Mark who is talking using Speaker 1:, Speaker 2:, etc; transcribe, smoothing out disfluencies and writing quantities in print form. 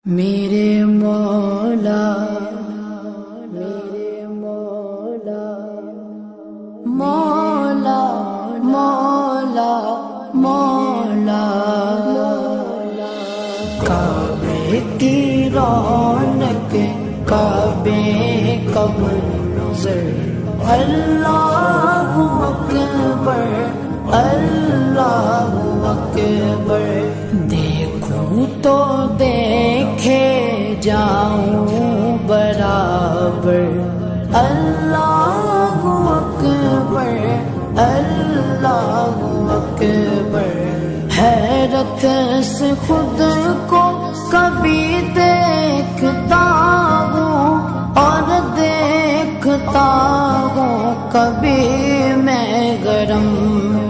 Speaker 1: میرے مولا مولا مولا مولا کعبے کی رونق کعبے کا منظر اللہ اکبر اللہ اکبر دیکھوں تو دیکھے جاؤں برابر اللہ اکبر اللہ اکبر حیرت سے خود کو کبھی دیکھتا ہوں اور دیکھتا ہوں کبھی میں گرم